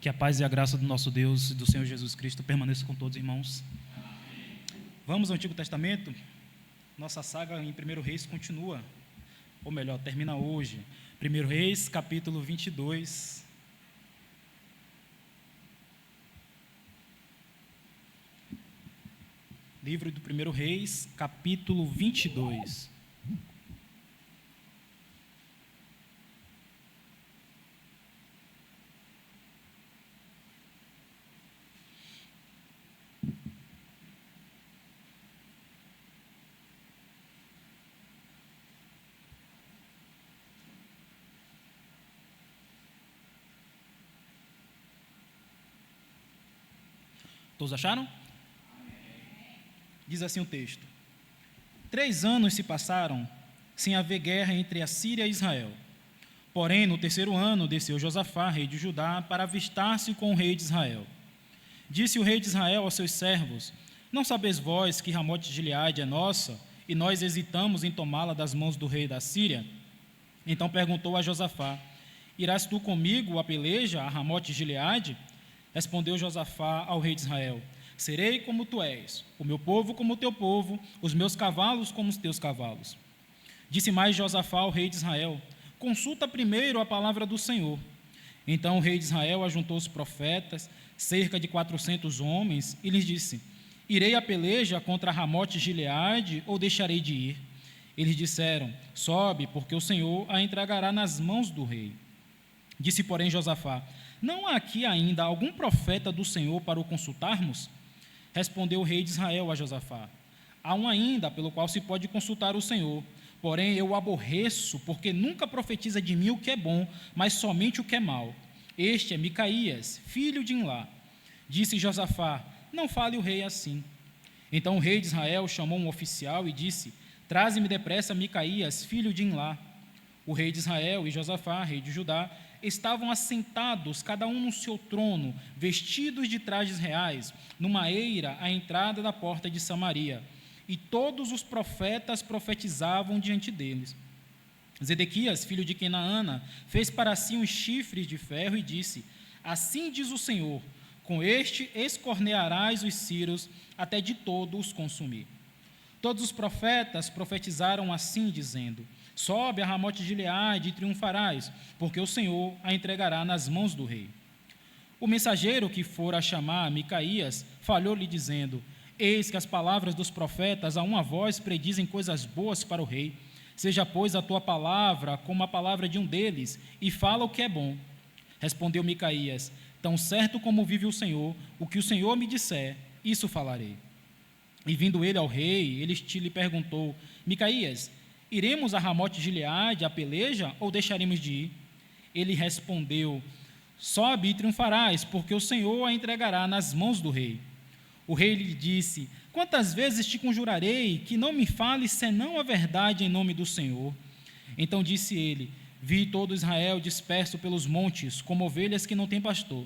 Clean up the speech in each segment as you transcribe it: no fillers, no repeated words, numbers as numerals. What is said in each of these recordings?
Que a paz e a graça do nosso Deus e do Senhor Jesus Cristo permaneçam com todos, irmãos. Vamos ao Antigo Testamento. Nossa saga em 1 Reis continua, ou melhor, termina hoje. 1 Reis, capítulo 22. Livro do 1 Reis, capítulo 22. Todos acharam? Diz assim o texto: 3 anos se passaram sem haver guerra entre a Síria e Israel. Porém, no 3º ano, desceu Josafá, rei de Judá, para avistar-se com o rei de Israel. Disse o rei de Israel aos seus servos: Não sabeis vós que Ramote de Gileade é nossa, e nós hesitamos em tomá-la das mãos do rei da Síria? Então perguntou a Josafá: Irás tu comigo a peleja a Ramote de Gileade? Respondeu Josafá ao rei de Israel: Serei como tu és, o meu povo como o teu povo, os meus cavalos como os teus cavalos. Disse mais Josafá ao rei de Israel: Consulta primeiro a palavra do Senhor. Então o rei de Israel ajuntou os profetas, cerca de 400 homens, e lhes disse: Irei a peleja contra Ramote de Gileade ou deixarei de ir? Eles disseram: Sobe, porque o Senhor a entregará nas mãos do rei. Disse, porém, Josafá: Não há aqui ainda algum profeta do Senhor para o consultarmos? Respondeu o rei de Israel a Josafá: Há um ainda pelo qual se pode consultar o Senhor, porém eu o aborreço, porque nunca profetiza de mim o que é bom, mas somente o que é mau. Este é Micaías, filho de Imlá. Disse Josafá: Não fale o rei assim. Então o rei de Israel chamou um oficial e disse: Traze-me depressa Micaías, filho de Imlá. O rei de Israel e Josafá, rei de Judá, estavam assentados, cada um no seu trono, vestidos de trajes reais, numa eira à entrada da porta de Samaria, e todos os profetas profetizavam diante deles. Zedequias, filho de Kenaana, fez para si uns chifres de ferro e disse: Assim diz o Senhor, com este escornearás os círios, até de todo os consumir. Todos os profetas profetizaram assim, dizendo: Sobe a Ramote de Gileade e triunfarás, porque o Senhor a entregará nas mãos do rei. O mensageiro que fora chamar Micaías falhou-lhe, dizendo: Eis que as palavras dos profetas a uma voz predizem coisas boas para o rei. Seja, pois, a tua palavra como a palavra de um deles, e fala o que é bom. Respondeu Micaías: Tão certo como vive o Senhor, o que o Senhor me disser, isso falarei. E vindo ele ao rei, ele lhe perguntou: Micaías, iremos a Ramote de Gileade a peleja, ou deixaremos de ir? Ele respondeu: Sobe e triunfarás, porque o Senhor a entregará nas mãos do rei. O rei lhe disse: Quantas vezes te conjurarei que não me fales senão a verdade em nome do Senhor? Então disse ele: Vi todo Israel disperso pelos montes, como ovelhas que não têm pastor.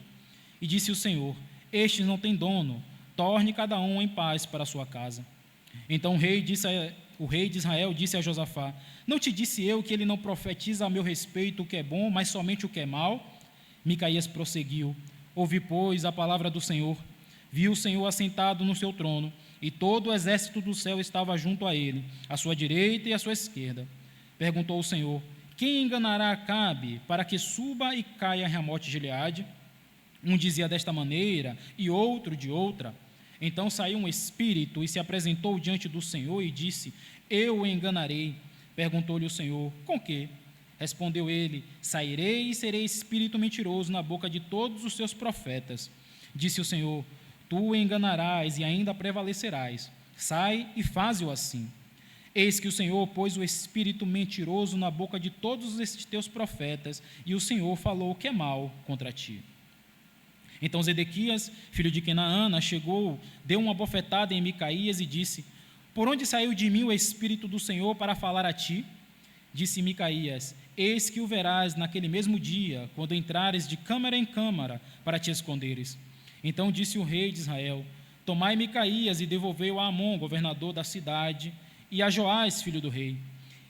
E disse o Senhor: Estes não têm dono, torne cada um em paz para a sua casa. Então o rei de Israel disse a Josafá: Não te disse eu que ele não profetiza a meu respeito o que é bom, mas somente o que é mau? Micaías prosseguiu: Ouvi, pois, a palavra do Senhor. Viu o Senhor assentado no seu trono, e todo o exército do céu estava junto a ele, à sua direita e à sua esquerda. Perguntou o Senhor: Quem enganará Acabe, para que suba e caia a Ramote de Gileade? Um dizia desta maneira, e outro de outra. Então saiu um espírito e se apresentou diante do Senhor e disse: Eu o enganarei. Perguntou-lhe o Senhor: Com quê? Respondeu ele: Sairei e serei espírito mentiroso na boca de todos os seus profetas. Disse o Senhor: Tu o enganarás e ainda prevalecerás. Sai e faze-o assim. Eis que o Senhor pôs o espírito mentiroso na boca de todos estes teus profetas, e o Senhor falou o que é mal contra ti. Então Zedequias, filho de Kenaana, chegou, deu uma bofetada em Micaías e disse: Por onde saiu de mim o Espírito do Senhor para falar a ti? Disse Micaías: Eis que o verás naquele mesmo dia, quando entrares de câmara em câmara, para te esconderes. Então disse o rei de Israel: Tomai Micaías e devolvei-o a Amon, governador da cidade, e a Joás, filho do rei.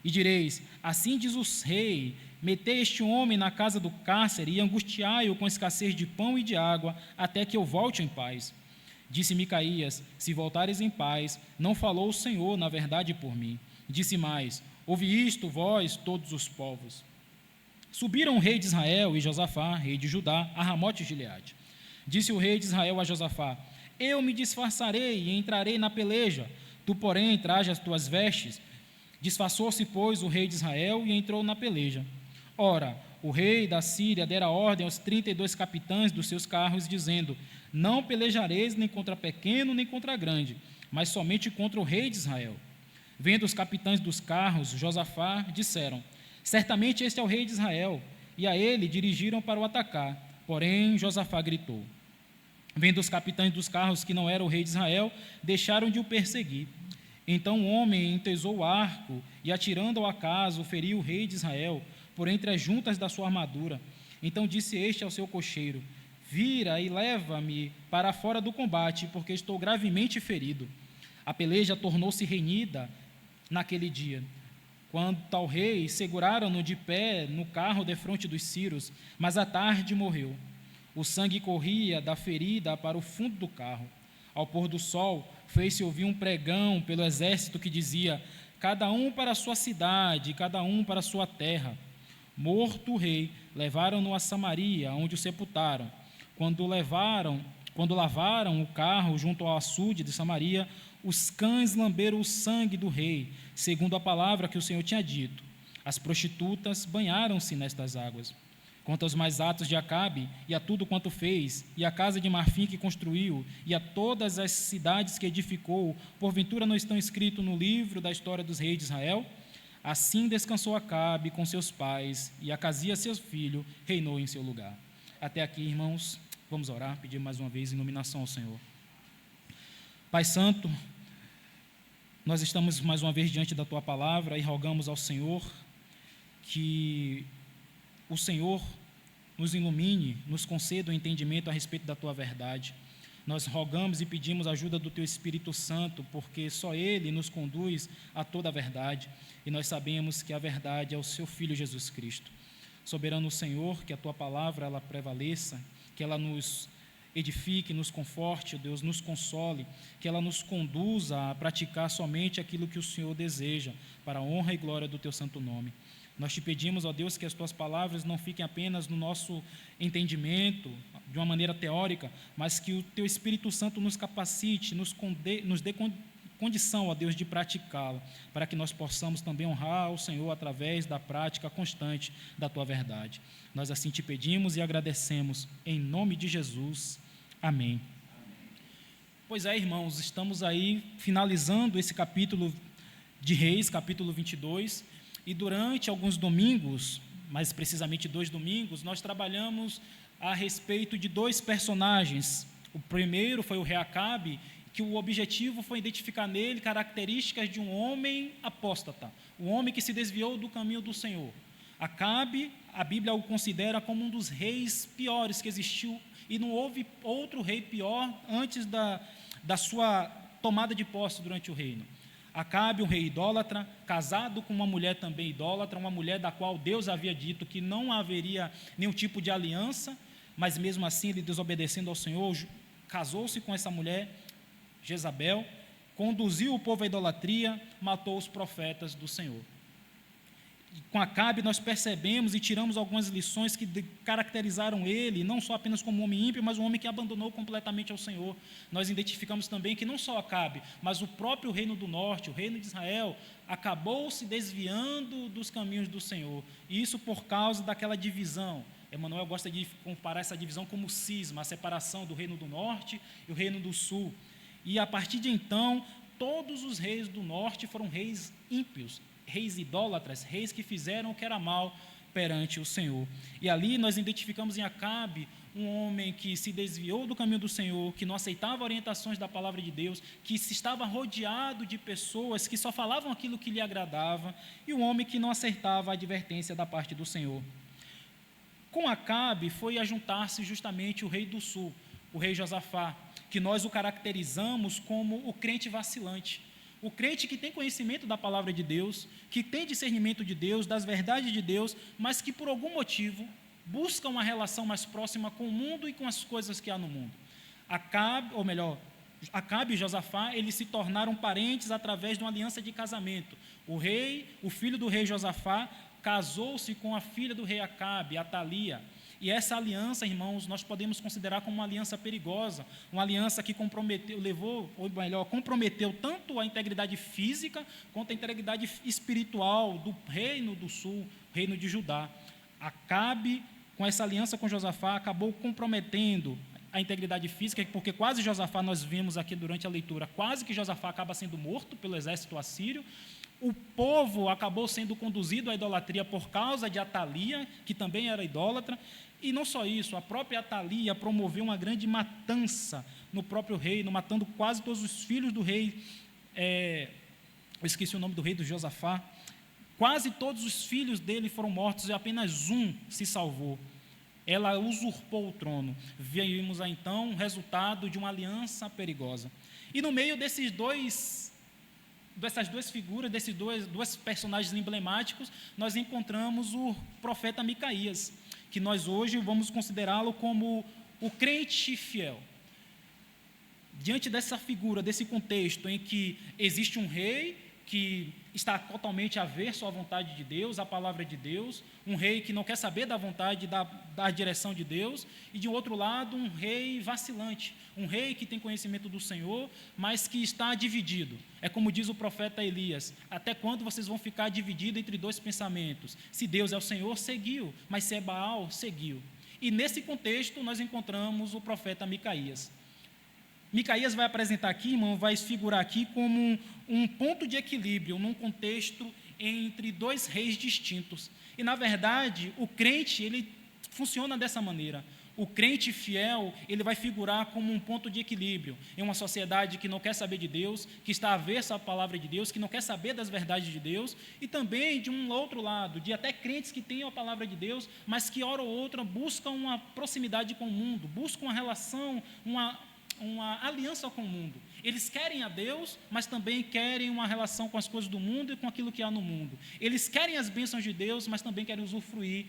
E direis: Assim diz o rei, metei este homem na casa do cárcere e angustiai-o com escassez de pão e de água, até que eu volte em paz. Disse Micaías: se voltares em paz, não falou o Senhor, na verdade, por mim. Disse mais: ouvi isto, vós, todos os povos. Subiram o rei de Israel e Josafá, rei de Judá, a Ramote de Gileade. Disse o rei de Israel a Josafá: eu me disfarçarei e entrarei na peleja, tu, porém, traze as tuas vestes. Disfarçou-se, pois, o rei de Israel e entrou na peleja. Ora, o rei da Síria dera ordem aos 32 capitães dos seus carros, dizendo: não pelejareis nem contra pequeno nem contra grande, mas somente contra o rei de Israel. Vendo os capitães dos carros, Josafá, disseram: certamente este é o rei de Israel, e a ele dirigiram para o atacar. Porém, Josafá gritou. Vendo os capitães dos carros que não era o rei de Israel, deixaram de o perseguir. Então o homem entesou o arco e, atirando ao acaso, feriu o rei de Israel por entre as juntas da sua armadura. Então disse este ao seu cocheiro: vira e leva-me para fora do combate, porque estou gravemente ferido. A peleja tornou-se renhida naquele dia. Quanto ao rei, seguraram-no de pé no carro defronte dos ciros, mas à tarde morreu. O sangue corria da ferida para o fundo do carro. Ao pôr do sol, fez-se ouvir um pregão pelo exército que dizia: cada um para a sua cidade, cada um para a sua terra. Morto o rei, levaram-no a Samaria, onde o sepultaram. Quando lavaram o carro junto ao açude de Samaria, os cães lamberam o sangue do rei, segundo a palavra que o Senhor tinha dito. As prostitutas banharam-se nestas águas. Quanto aos mais atos de Acabe, e a tudo quanto fez, e a casa de marfim que construiu, e a todas as cidades que edificou, porventura não estão escritos no livro da história dos reis de Israel? Assim descansou Acabe com seus pais, e Acasias, seu filho, reinou em seu lugar. Até aqui, irmãos, vamos orar, pedir mais uma vez iluminação ao Senhor. Pai Santo, nós estamos mais uma vez diante da Tua palavra e rogamos ao Senhor que o Senhor nos ilumine, nos conceda o entendimento a respeito da Tua verdade. Nós rogamos e pedimos a ajuda do Teu Espírito Santo, porque só Ele nos conduz a toda a verdade, e nós sabemos que a verdade é o Seu Filho Jesus Cristo. Soberano Senhor, que a Tua palavra ela prevaleça, que ela nos edifique, nos conforte, Deus, nos console, que ela nos conduza a praticar somente aquilo que o Senhor deseja, para a honra e glória do Teu santo nome. Nós te pedimos, ó Deus, que as Tuas palavras não fiquem apenas no nosso entendimento, de uma maneira teórica, mas que o Teu Espírito Santo nos capacite, nos dê condição, ó Deus, de praticá-la, para que nós possamos também honrar o Senhor através da prática constante da Tua verdade. Nós assim te pedimos e agradecemos, em nome de Jesus. Amém. Pois é, irmãos, estamos aí finalizando esse capítulo de Reis, capítulo 22, e durante alguns domingos, mais precisamente 2 domingos, nós trabalhamos a respeito de 2 personagens. O primeiro foi o rei Acabe, que o objetivo foi identificar nele características de um homem apóstata, um homem que se desviou do caminho do Senhor. Acabe, a Bíblia o considera como um dos reis piores que existiu, e não houve outro rei pior antes da sua tomada de posse durante o reino. Acabe, um rei idólatra, casado com uma mulher também idólatra, uma mulher da qual Deus havia dito que não haveria nenhum tipo de aliança, mas mesmo assim ele, desobedecendo ao Senhor, casou-se com essa mulher, Jezabel, conduziu o povo à idolatria, matou os profetas do Senhor. Com Acabe nós percebemos e tiramos algumas lições que caracterizaram ele, não só apenas como um homem ímpio, mas um homem que abandonou completamente ao Senhor. Nós identificamos também que não só Acabe, mas o próprio reino do norte, o reino de Israel, acabou se desviando dos caminhos do Senhor. E isso por causa daquela divisão. Emmanuel gosta de comparar essa divisão como cisma, a separação do reino do norte e o reino do sul. E a partir de então, todos os reis do norte foram reis ímpios, reis idólatras, reis que fizeram o que era mal perante o Senhor. E ali nós identificamos em Acabe um homem que se desviou do caminho do Senhor, que não aceitava orientações da palavra de Deus, que se estava rodeado de pessoas que só falavam aquilo que lhe agradava, e um homem que não acertava a advertência da parte do Senhor. Com Acabe foi a juntar-se justamente o rei do sul, o rei Josafá, que nós o caracterizamos como o crente vacilante, O crente que tem conhecimento da palavra de Deus, que tem discernimento de Deus, das verdades de Deus, mas que por algum motivo busca uma relação mais próxima com o mundo e com as coisas que há no mundo. Acabe e Josafá, eles se tornaram parentes através de uma aliança de casamento. O filho do rei Josafá, casou-se com a filha do rei Acabe, Atalia. E essa aliança, irmãos, nós podemos considerar como uma aliança perigosa, uma aliança que comprometeu tanto a integridade física quanto a integridade espiritual do reino do sul, reino de Judá. Acabe, com essa aliança com Josafá, acabou comprometendo a integridade física, porque quase Josafá, nós vimos aqui durante a leitura, quase que Josafá acaba sendo morto pelo exército assírio. O povo acabou sendo conduzido à idolatria por causa de Atalia, que também era idólatra. E não só isso, a própria Atalia promoveu uma grande matança no próprio reino, matando quase todos os filhos do rei. Eu esqueci o nome do rei, do Josafá. Quase todos os filhos dele foram mortos e apenas um se salvou. Ela usurpou o trono. Vimos então o resultado de uma aliança perigosa. E no meio dessas duas figuras, desses dois personagens emblemáticos, nós encontramos o profeta Micaías, que nós hoje vamos considerá-lo como o crente fiel. Diante dessa figura, desse contexto em que existe um rei que está totalmente averso à vontade de Deus, à palavra de Deus, um rei que não quer saber da vontade, da direção de Deus, e de outro lado, um rei vacilante, um rei que tem conhecimento do Senhor, mas que está dividido. É como diz o profeta Elias: até quando vocês vão ficar divididos entre dois pensamentos? Se Deus é o Senhor, seguiu, mas se é Baal, seguiu. E nesse contexto nós encontramos o profeta Micaías. Micaías vai apresentar aqui, irmão, vai figurar aqui como um ponto de equilíbrio num contexto entre dois reis distintos. E, na verdade, o crente, ele funciona dessa maneira. O crente fiel, ele vai figurar como um ponto de equilíbrio em uma sociedade que não quer saber de Deus, que está avessa à palavra de Deus, que não quer saber das verdades de Deus, e também de um outro lado, de até crentes que têm a palavra de Deus, mas que, hora ou outra, buscam uma proximidade com o mundo, buscam uma relação, uma aliança com o mundo. Eles querem a Deus, mas também querem uma relação com as coisas do mundo e com aquilo que há no mundo. Eles querem as bênçãos de Deus, mas também querem usufruir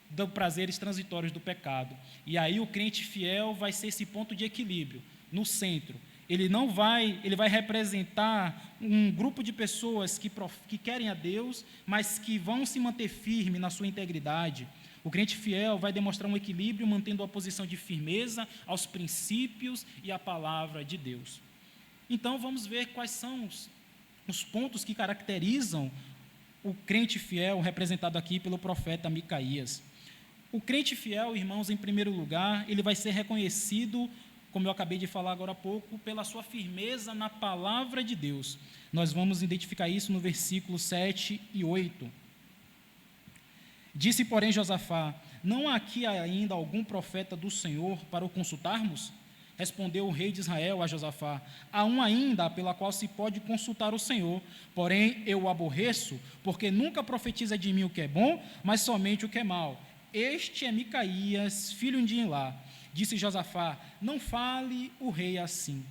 dos prazeres transitórios do pecado. E aí o crente fiel vai ser esse ponto de equilíbrio, no centro. Ele vai representar um grupo de pessoas que querem a Deus, mas que vão se manter firme na sua integridade. O crente fiel vai demonstrar um equilíbrio, mantendo a posição de firmeza aos princípios e à palavra de Deus. Então, vamos ver quais são os pontos que caracterizam o crente fiel, representado aqui pelo profeta Micaías. O crente fiel, irmãos, em primeiro lugar, ele vai ser reconhecido, como eu acabei de falar agora há pouco, pela sua firmeza na palavra de Deus. Nós vamos identificar isso no versículo 7 e 8. Disse, porém, Josafá: não há aqui ainda algum profeta do Senhor para o consultarmos? Respondeu o rei de Israel a Josafá: há um ainda pela qual se pode consultar o Senhor, porém eu o aborreço, porque nunca profetiza de mim o que é bom, mas somente o que é mau. Este é Micaías, filho de Imlá. Disse Josafá: não fale o rei assim.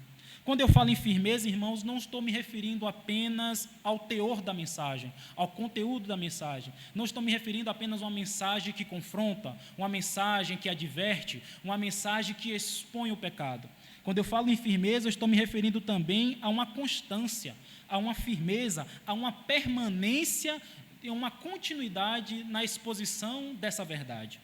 Quando eu falo em firmeza, irmãos, não estou me referindo apenas ao teor da mensagem, ao conteúdo da mensagem. Não estou me referindo apenas a uma mensagem que confronta, uma mensagem que adverte, uma mensagem que expõe o pecado. Quando eu falo em firmeza, eu estou me referindo também a uma constância, a uma firmeza, a uma permanência e uma continuidade na exposição dessa verdade.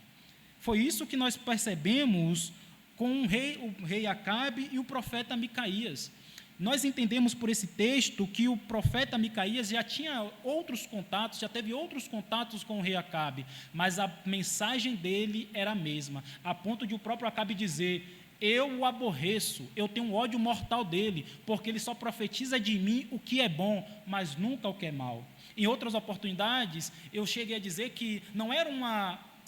Foi isso que nós percebemos com o rei Acabe e o profeta Micaías. Nós entendemos por esse texto que o profeta Micaías já tinha outros contatos, já teve outros contatos com o rei Acabe, mas a mensagem dele era a mesma, a ponto de o próprio Acabe dizer: eu o aborreço, eu tenho um ódio mortal dele, porque ele só profetiza de mim o que é bom, mas nunca o que é mal. Em outras oportunidades, eu cheguei a dizer que não era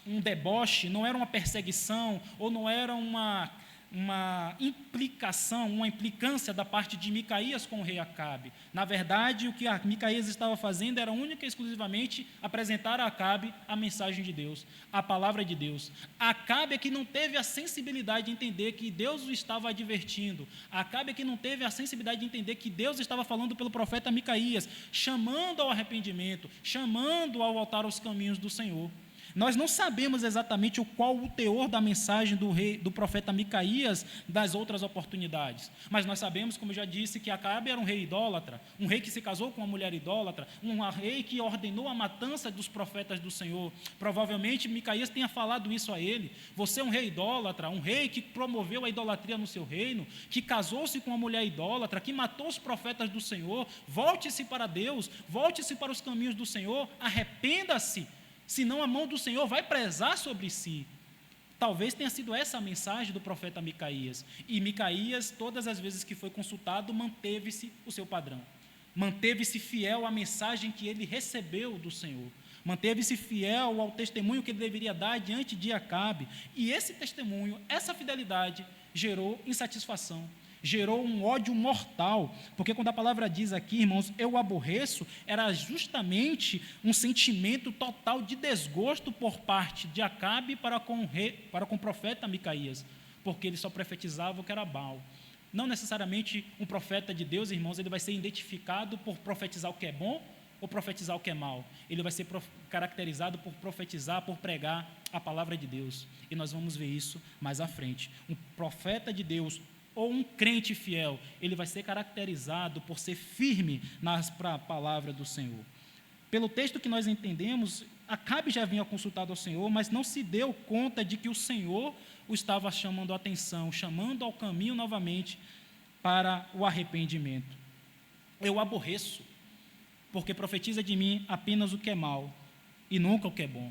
um deboche, não era uma perseguição, ou não era uma uma implicação, uma implicância da parte de Micaías com o rei Acabe. Na verdade, o que Micaías estava fazendo era única e exclusivamente apresentar a Acabe a mensagem de Deus, a palavra de Deus. Acabe é que não teve a sensibilidade de entender que Deus o estava advertindo. Acabe é que não teve a sensibilidade de entender que Deus estava falando pelo profeta Micaías, chamando ao arrependimento, chamando ao voltar aos caminhos do Senhor. Nós não sabemos exatamente qual o teor da mensagem do profeta Micaías das outras oportunidades, mas nós sabemos, como eu já disse, que Acabe era um rei idólatra, um rei que se casou com uma mulher idólatra, um rei que ordenou a matança dos profetas do Senhor. Provavelmente Micaías tenha falado isso a ele: você é um rei idólatra, um rei que promoveu a idolatria no seu reino, que casou-se com uma mulher idólatra, que matou os profetas do Senhor. Volte-se para Deus, volte-se para os caminhos do Senhor, arrependa-se, senão a mão do Senhor vai pesar sobre si. Talvez tenha sido essa a mensagem do profeta Micaías. E Micaías, todas as vezes que foi consultado, manteve-se o seu padrão. Manteve-se fiel à mensagem que ele recebeu do Senhor. Manteve-se fiel ao testemunho que ele deveria dar diante de Acabe. E esse testemunho, essa fidelidade, gerou insatisfação, gerou um ódio mortal, porque quando a palavra diz aqui, irmãos, eu aborreço, era justamente um sentimento total de desgosto por parte de Acabe para com o profeta Micaías, porque ele só profetizava o que era Baal. Não necessariamente um profeta de Deus, irmãos, ele vai ser identificado por profetizar o que é bom ou profetizar o que é mal. Ele vai ser caracterizado por profetizar, por pregar a palavra de Deus, e nós vamos ver isso mais à frente. Um profeta de Deus ou um crente fiel, ele vai ser caracterizado por ser firme na palavra do Senhor. Pelo texto que nós entendemos, Acabe já vinha consultado ao Senhor, mas não se deu conta de que o Senhor o estava chamando a atenção, chamando ao caminho novamente para o arrependimento. Eu aborreço, porque profetiza de mim apenas o que é mal e nunca o que é bom.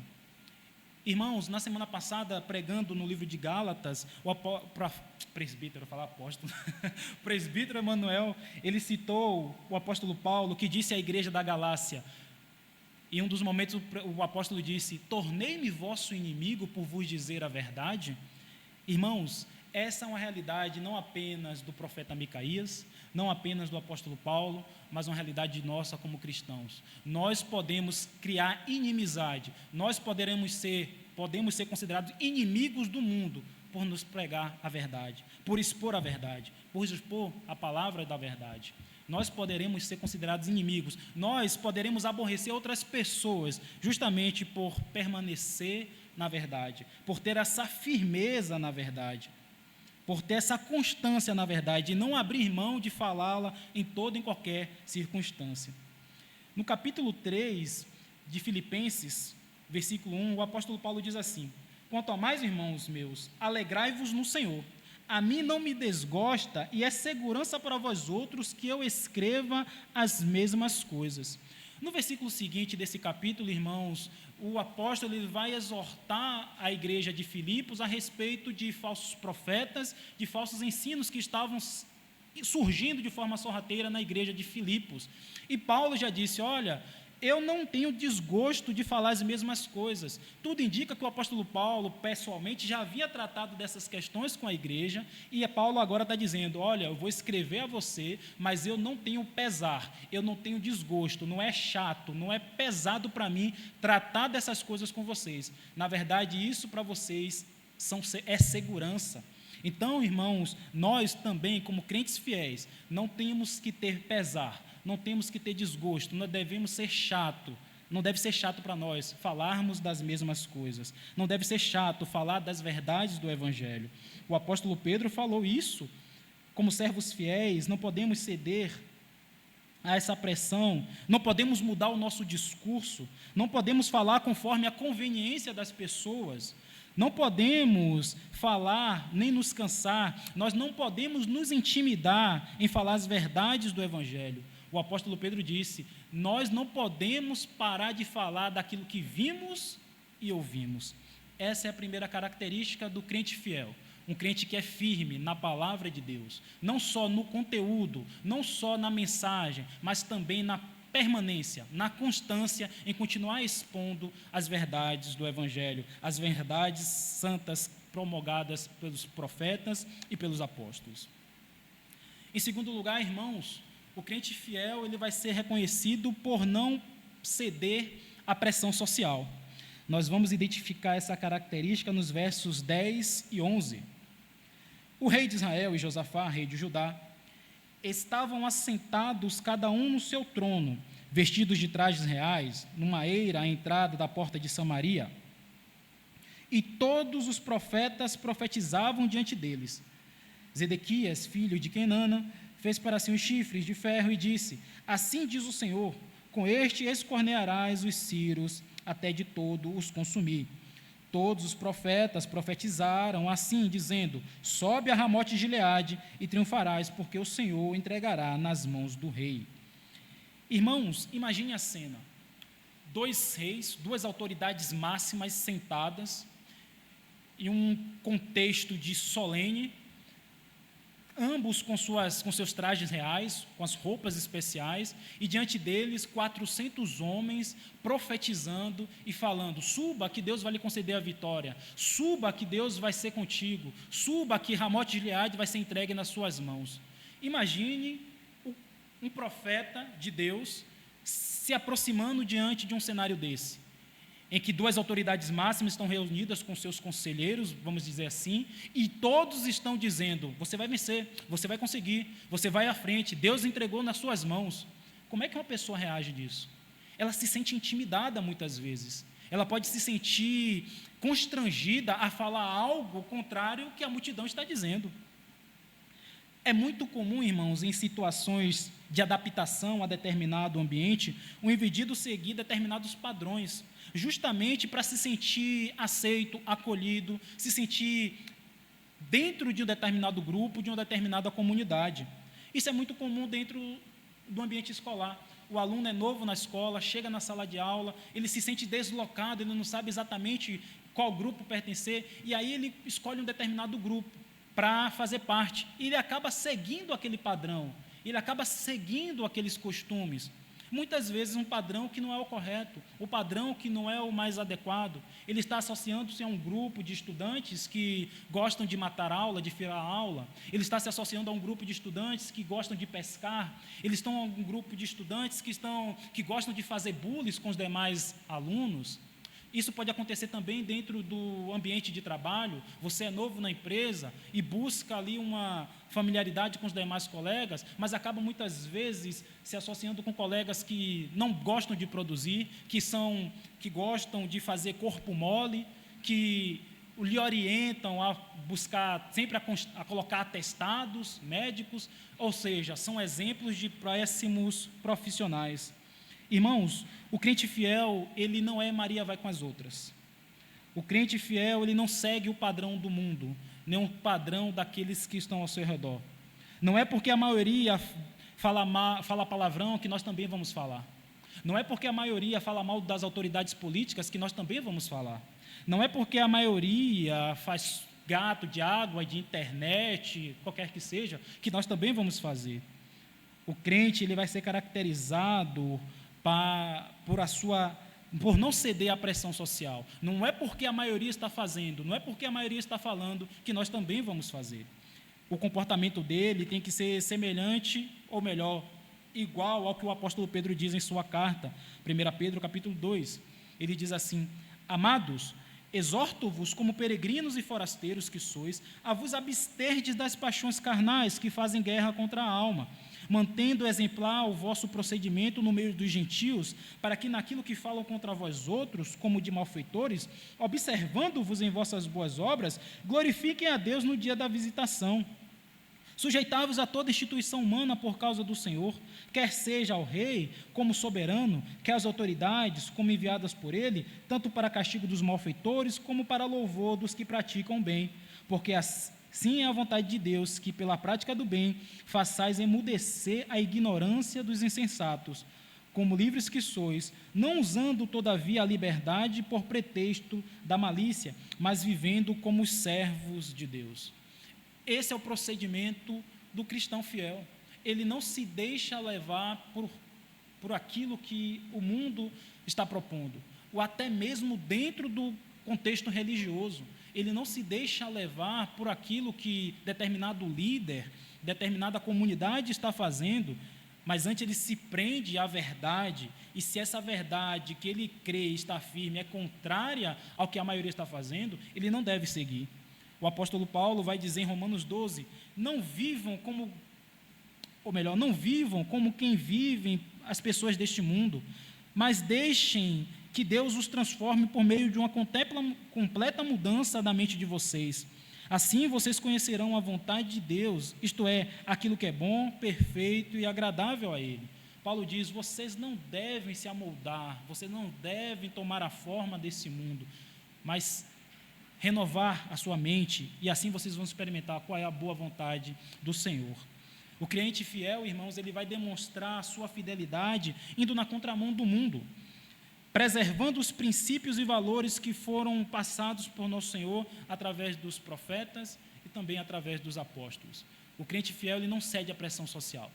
Irmãos, na semana passada, pregando no livro de Gálatas, o presbítero Emanuel, ele citou o apóstolo Paulo, que disse à igreja da Galácia, em um dos momentos o apóstolo disse: tornei-me vosso inimigo por vos dizer a verdade. Irmãos, essa é uma realidade não apenas do profeta Micaías, não apenas do apóstolo Paulo, mas uma realidade nossa como cristãos. Nós podemos criar inimizade, nós podemos ser considerados inimigos do mundo por nos pregar a verdade, por expor a verdade, por expor a palavra da verdade. Nós poderemos ser considerados inimigos, nós poderemos aborrecer outras pessoas justamente por permanecer na verdade, por ter essa firmeza na verdade, por ter essa constância na verdade e não abrir mão de falá-la em toda e qualquer circunstância. No capítulo 3 de Filipenses, versículo 1, o apóstolo Paulo diz assim: quanto a mais, irmãos meus, alegrai-vos no Senhor. A mim não me desgosta e é segurança para vós outros que eu escreva as mesmas coisas. No versículo seguinte desse capítulo, irmãos, o apóstolo ele vai exortar a igreja de Filipos a respeito de falsos profetas, de falsos ensinos que estavam surgindo de forma sorrateira na igreja de Filipos. E Paulo já disse: olha, eu não tenho desgosto de falar as mesmas coisas. Tudo indica que o apóstolo Paulo, pessoalmente, já havia tratado dessas questões com a igreja, e Paulo agora está dizendo: olha, eu vou escrever a você, mas eu não tenho pesar, eu não tenho desgosto, não é chato, não é pesado para mim tratar dessas coisas com vocês. Na verdade, isso para vocês é segurança. Então, irmãos, nós também, como crentes fiéis, não temos que ter pesar, não temos que ter desgosto, não devemos ser chato, não deve ser chato para nós falarmos das mesmas coisas, não deve ser chato falar das verdades do Evangelho. O apóstolo Pedro falou isso: como servos fiéis, não podemos ceder a essa pressão, não podemos mudar o nosso discurso, não podemos falar conforme a conveniência das pessoas, não podemos falar nem nos cansar, nós não podemos nos intimidar em falar as verdades do Evangelho. O apóstolo Pedro disse: nós não podemos parar de falar daquilo que vimos e ouvimos. Essa é a primeira característica do crente fiel, um crente que é firme na palavra de Deus, não só no conteúdo, não só na mensagem, mas também na permanência, na constância em continuar expondo as verdades do Evangelho, as verdades santas promulgadas pelos profetas e pelos apóstolos. Em segundo lugar, irmãos, o crente fiel ele vai ser reconhecido por não ceder à pressão social. Nós vamos identificar essa característica nos versos 10 e 11. O rei de Israel e Josafá, rei de Judá, estavam assentados cada um no seu trono, vestidos de trajes reais, numa eira à entrada da porta de Samaria. E todos os profetas profetizavam diante deles. Zedequias, filho de Kenana, fez para si uns chifres de ferro e disse: assim diz o Senhor, com este escornearás os círios, até de todo os consumir. Todos os profetas profetizaram assim, dizendo: sobe a Ramote de Gileade e triunfarás, porque o Senhor o entregará nas mãos do rei. Irmãos, imagine a cena: dois reis, duas autoridades máximas sentadas, em um contexto de solene, ambos com seus trajes reais, com as roupas especiais, e diante deles 400 homens profetizando e falando: suba que Deus vai lhe conceder a vitória, suba que Deus vai ser contigo, suba que Ramote de Gileade vai ser entregue nas suas mãos. Imagine um profeta de Deus se aproximando diante de um cenário desse, em que duas autoridades máximas estão reunidas com seus conselheiros, vamos dizer assim, e todos estão dizendo: você vai vencer, você vai conseguir, você vai à frente, Deus entregou nas suas mãos. Como é que uma pessoa reage disso? Ela se sente intimidada muitas vezes, ela pode se sentir constrangida a falar algo contrário ao que a multidão está dizendo. É muito comum, irmãos, em situações de adaptação a determinado ambiente, o indivíduo seguir determinados padrões, justamente para se sentir aceito, acolhido, se sentir dentro de um determinado grupo, de uma determinada comunidade. Isso é muito comum dentro do ambiente escolar. O aluno é novo na escola, chega na sala de aula, ele se sente deslocado, ele não sabe exatamente qual grupo pertencer, e aí ele escolhe um determinado grupo para fazer parte, e ele acaba seguindo aquele padrão, ele acaba seguindo aqueles costumes, muitas vezes um padrão que não é o correto, o padrão que não é o mais adequado. Ele está associando-se a um grupo de estudantes que gostam de matar aula, de firar aula, ele está se associando a um grupo de estudantes que gostam de pescar, eles estão a um grupo de estudantes que gostam de fazer bullying com os demais alunos. Isso pode acontecer também dentro do ambiente de trabalho. Você é novo na empresa e busca ali uma familiaridade com os demais colegas, mas acaba muitas vezes se associando com colegas que não gostam de produzir, que gostam de fazer corpo mole, que lhe orientam a buscar sempre a colocar atestados médicos, ou seja, são exemplos de péssimos profissionais. Irmãos, o crente fiel, ele não é Maria vai com as outras. O crente fiel, ele não segue o padrão do mundo, nem o padrão daqueles que estão ao seu redor. Não é porque a maioria fala palavrão que nós também vamos falar. Não é porque a maioria fala mal das autoridades políticas que nós também vamos falar. Não é porque a maioria faz gato de água, de internet, qualquer que seja, que nós também vamos fazer. O crente, ele vai ser caracterizado por não ceder à pressão social. Não é porque a maioria está fazendo, não é porque a maioria está falando que nós também vamos fazer. O comportamento dele tem que ser semelhante, ou melhor, igual ao que o apóstolo Pedro diz em sua carta, 1 Pedro capítulo 2. Ele diz assim: amados, exorto-vos como peregrinos e forasteiros que sois, a vos absterdes das paixões carnais que fazem guerra contra a alma, mantendo exemplar o vosso procedimento no meio dos gentios, para que naquilo que falam contra vós outros, como de malfeitores, observando-vos em vossas boas obras, glorifiquem a Deus no dia da visitação. Sujeitai-vos a toda instituição humana por causa do Senhor, quer seja ao rei como soberano, quer às autoridades como enviadas por ele, tanto para castigo dos malfeitores como para louvor dos que praticam bem, porque assim é a vontade de Deus, que pela prática do bem façais emudecer a ignorância dos insensatos, como livres que sois, não usando todavia a liberdade por pretexto da malícia, mas vivendo como os servos de Deus. Esse é o procedimento do cristão fiel. Ele não se deixa levar por por aquilo que o mundo está propondo, ou até mesmo dentro do contexto religioso. Ele não se deixa levar por aquilo que determinado líder, determinada comunidade está fazendo, mas antes ele se prende à verdade, e se essa verdade que ele crê e está firme é contrária ao que a maioria está fazendo, ele não deve seguir. O apóstolo Paulo vai dizer em Romanos 12, não vivam como quem vivem as pessoas deste mundo, mas deixem que Deus os transforme por meio de uma completa mudança da mente de vocês. Assim vocês conhecerão a vontade de Deus, isto é, aquilo que é bom, perfeito e agradável a Ele. Paulo diz, vocês não devem se amoldar, vocês não devem tomar a forma desse mundo, mas renovar a sua mente, e assim vocês vão experimentar qual é a boa vontade do Senhor. O crente fiel, irmãos, ele vai demonstrar a sua fidelidade indo na contramão do mundo, preservando os princípios e valores que foram passados por nosso Senhor através dos profetas e também através dos apóstolos. O crente fiel, ele não cede à pressão social.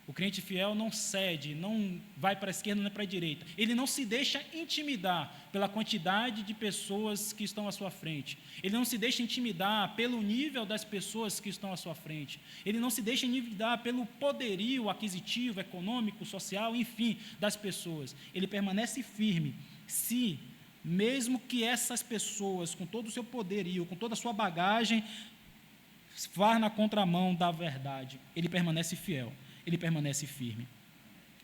O crente fiel não cede, não vai para a esquerda nem para a direita. Ele não se deixa intimidar pela quantidade de pessoas que estão à sua frente. Ele não se deixa intimidar pelo nível das pessoas que estão à sua frente. Ele não se deixa intimidar pelo poderio aquisitivo, econômico, social, enfim, das pessoas. Ele permanece firme, se, mesmo que essas pessoas, com todo o seu poderio, com toda a sua bagagem, vá na contramão da verdade, ele permanece fiel. Ele permanece firme.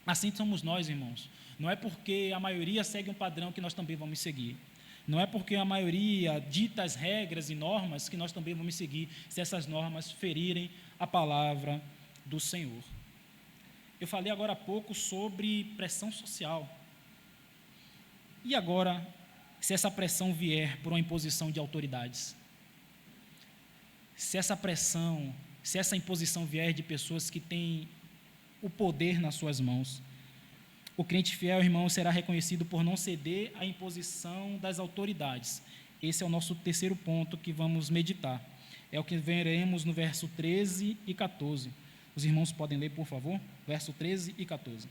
Assim somos nós, irmãos. Não é porque a maioria segue um padrão que nós também vamos seguir. Não é porque a maioria dita as regras e normas que nós também vamos seguir, se essas normas ferirem a palavra do Senhor. Eu falei agora há pouco sobre pressão social. E agora, se essa pressão vier por uma imposição de autoridades? Se essa imposição vier de pessoas que têm o poder nas suas mãos, o crente fiel, irmão, será reconhecido por não ceder à imposição das autoridades. Esse é o nosso terceiro ponto que vamos meditar. É o que veremos no verso 13 e 14. Os irmãos podem ler, por favor? Verso 13 e 14.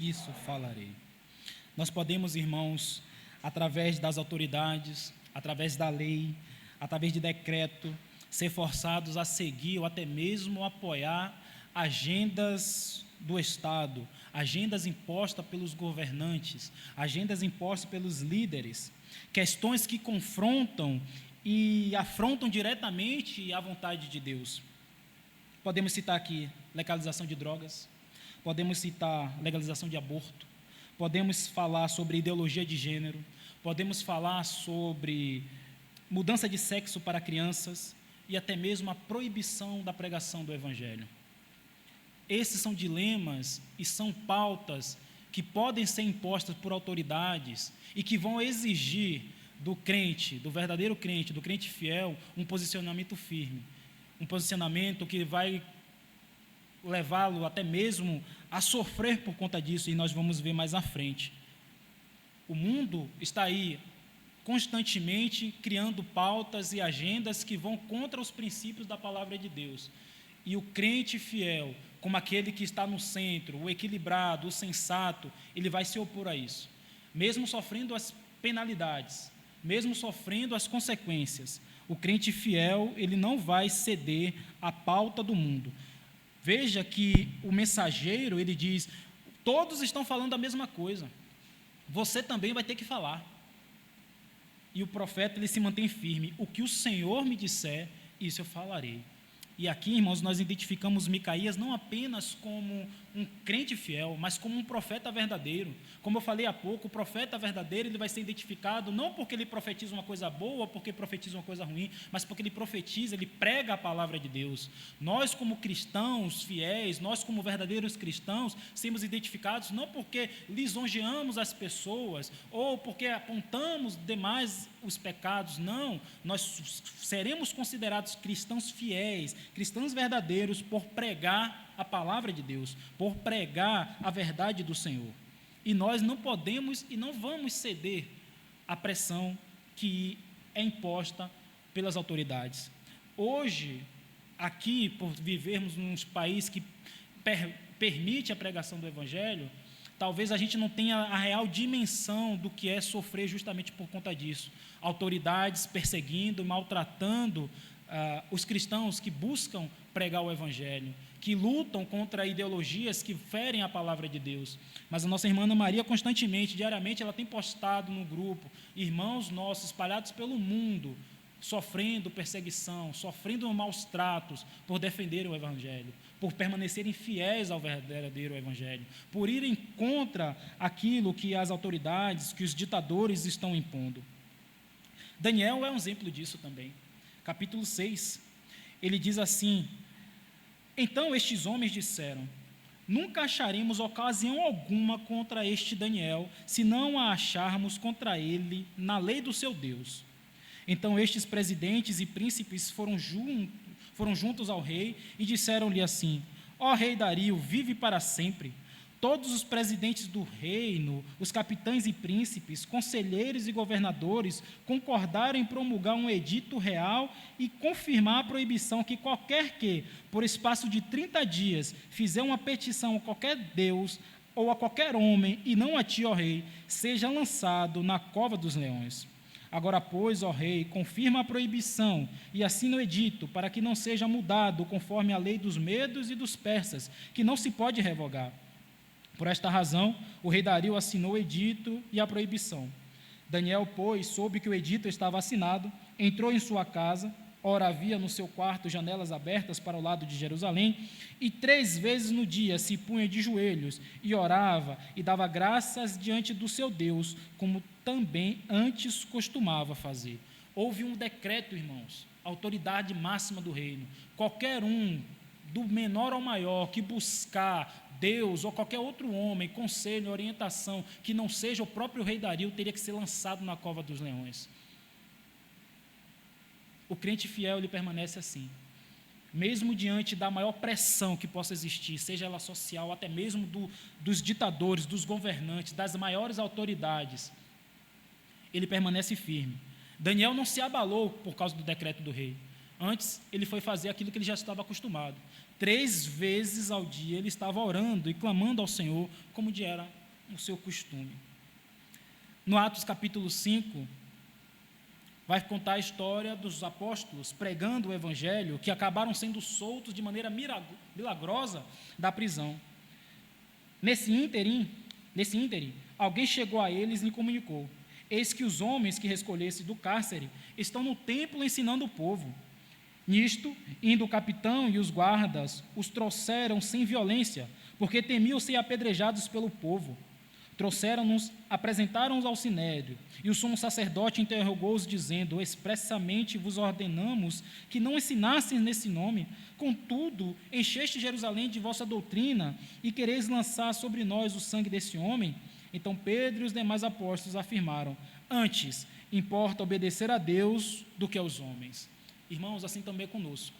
Isso falarei. Nós podemos, irmãos, através das autoridades, através da lei, através de decreto, ser forçados a seguir ou até mesmo apoiar agendas do Estado, agendas impostas pelos governantes, agendas impostas pelos líderes, questões que confrontam e afrontam diretamente a vontade de Deus. Podemos citar aqui legalização de drogas, podemos citar legalização de aborto, podemos falar sobre ideologia de gênero, podemos falar sobre mudança de sexo para crianças e até mesmo a proibição da pregação do Evangelho. Esses são dilemas e são pautas que podem ser impostas por autoridades e que vão exigir do crente, do verdadeiro crente, do crente fiel, um posicionamento firme, um posicionamento que vai levá-lo até mesmo a sofrer por conta disso, e nós vamos ver mais à frente. O mundo está aí constantemente criando pautas e agendas que vão contra os princípios da palavra de Deus. E o crente fiel, como aquele que está no centro, o equilibrado, o sensato, ele vai se opor a isso, mesmo sofrendo as penalidades, mesmo sofrendo as consequências. O crente fiel, ele não vai ceder à pauta do mundo. Veja que o mensageiro, ele diz, todos estão falando a mesma coisa, você também vai ter que falar. E o profeta, ele se mantém firme, o que o Senhor me disser, isso eu falarei. E aqui, irmãos, nós identificamos Micaías não apenas como um crente fiel, mas como um profeta verdadeiro. Como eu falei há pouco, o profeta verdadeiro ele vai ser identificado não porque ele profetiza uma coisa boa, ou porque profetiza uma coisa ruim, mas porque ele profetiza, ele prega a palavra de Deus. Nós, como cristãos fiéis, nós, como verdadeiros cristãos, sermos identificados não porque lisonjeamos as pessoas ou porque apontamos demais os pecados, não. Nós seremos considerados cristãos fiéis, cristãos verdadeiros, por pregar a palavra de Deus, por pregar a verdade do Senhor. E nós não podemos e não vamos ceder à pressão que é imposta pelas autoridades. Hoje, aqui, por vivermos num país que permite a pregação do Evangelho, talvez a gente não tenha a real dimensão do que é sofrer justamente por conta disso. Autoridades perseguindo, maltratando os cristãos que buscam pregar o Evangelho, que lutam contra ideologias que ferem a palavra de Deus. Mas a nossa irmã Ana Maria, constantemente, diariamente, ela tem postado no grupo, irmãos nossos espalhados pelo mundo, sofrendo perseguição, sofrendo maus tratos por defenderem o Evangelho, por permanecerem fiéis ao verdadeiro Evangelho, por irem contra aquilo que as autoridades, que os ditadores estão impondo. Daniel é um exemplo disso também. Capítulo 6, ele diz assim: então estes homens disseram: nunca acharemos ocasião alguma contra este Daniel, se não a acharmos contra ele na lei do seu Deus. Então estes presidentes e príncipes foram juntos ao rei e disseram-lhe assim: ó rei Dario, vive para sempre. Todos os presidentes do reino, os capitães e príncipes, conselheiros e governadores concordaram em promulgar um edito real e confirmar a proibição que qualquer que, por espaço de 30 dias, fizer uma petição a qualquer deus ou a qualquer homem, e não a ti, ó rei, seja lançado na cova dos leões. Agora, pois, ó rei, confirma a proibição e assina o edito, para que não seja mudado conforme a lei dos medos e dos persas, que não se pode revogar. Por esta razão, o rei Dario assinou o edito e a proibição. Daniel, pois, soube que o edito estava assinado, entrou em sua casa, ora havia no seu quarto janelas abertas para o lado de Jerusalém, e 3 vezes no dia se punha de joelhos e orava e dava graças diante do seu Deus, como também antes costumava fazer. Houve um decreto, irmãos, autoridade máxima do reino. Qualquer um, do menor ao maior, que buscar Deus ou qualquer outro homem, conselho, orientação, que não seja o próprio rei Dario, teria que ser lançado na cova dos leões. O crente fiel, ele permanece assim. Mesmo diante da maior pressão que possa existir, seja ela social, até mesmo dos ditadores, dos governantes, das maiores autoridades, ele permanece firme. Daniel não se abalou por causa do decreto do rei. Antes, ele foi fazer aquilo que ele já estava acostumado. 3 vezes ao dia ele estava orando e clamando ao Senhor, como era o seu costume. No Atos capítulo 5, vai contar a história dos apóstolos pregando o Evangelho, que acabaram sendo soltos de maneira milagrosa da prisão. Nesse ínterim, alguém chegou a eles e lhe comunicou: eis que os homens que recolhesse do cárcere estão no templo ensinando o povo. Nisto, indo o capitão e os guardas, os trouxeram sem violência, porque temiam ser apedrejados pelo povo. Trouxeram-nos, apresentaram-os ao sinédrio, e o sumo sacerdote interrogou-os, dizendo: expressamente vos ordenamos que não ensinassem nesse nome, contudo, encheste Jerusalém de vossa doutrina, e quereis lançar sobre nós o sangue desse homem? Então Pedro e os demais apóstolos afirmaram: antes, importa obedecer a Deus do que aos homens. Irmãos, assim também é conosco.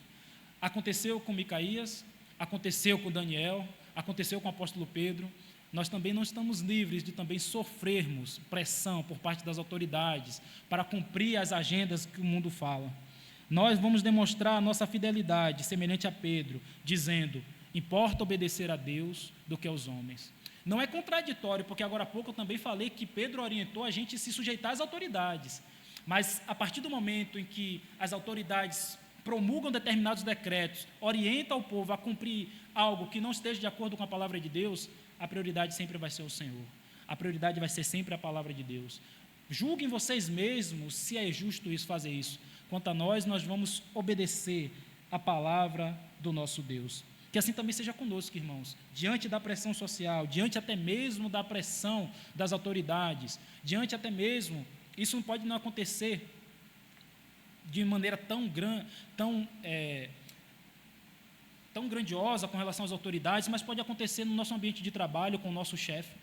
Aconteceu com Micaías, aconteceu com Daniel, aconteceu com o apóstolo Pedro. Nós também não estamos livres de também sofrermos pressão por parte das autoridades para cumprir as agendas que o mundo fala. Nós vamos demonstrar a nossa fidelidade, semelhante a Pedro, dizendo: importa obedecer a Deus do que aos homens. Não é contraditório, porque agora há pouco eu também falei que Pedro orientou a gente a se sujeitar às autoridades. Mas, a partir do momento em que as autoridades promulgam determinados decretos, orientam o povo a cumprir algo que não esteja de acordo com a palavra de Deus, a prioridade sempre vai ser o Senhor. A prioridade vai ser sempre a palavra de Deus. Julguem vocês mesmos se é justo isso, fazer isso. Quanto a nós vamos obedecer a palavra do nosso Deus. Que assim também seja conosco, irmãos, diante da pressão social, diante até mesmo da pressão das autoridades, diante até mesmo, isso não pode não acontecer de maneira tão grandiosa com relação às autoridades, mas pode acontecer no nosso ambiente de trabalho com o nosso chefe,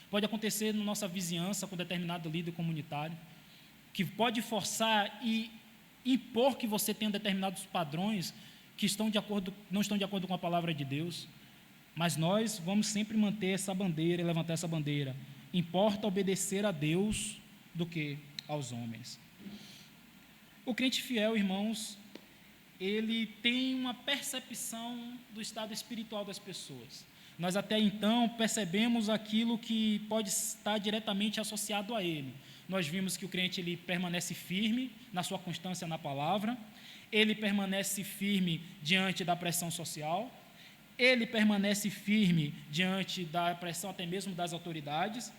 pode acontecer na nossa vizinhança com determinado líder comunitário, que pode forçar e impor que você tenha determinados padrões que não estão de acordo com a palavra de Deus, mas nós vamos sempre manter essa bandeira e levantar essa bandeira. Importa obedecer a Deus do que aos homens. O crente fiel, irmãos, ele tem uma percepção do estado espiritual das pessoas. Nós até então percebemos aquilo que pode estar diretamente associado a ele. Nós vimos que o crente ele permanece firme na sua constância na palavra, ele permanece firme diante da pressão social, ele permanece firme diante da pressão até mesmo das autoridades,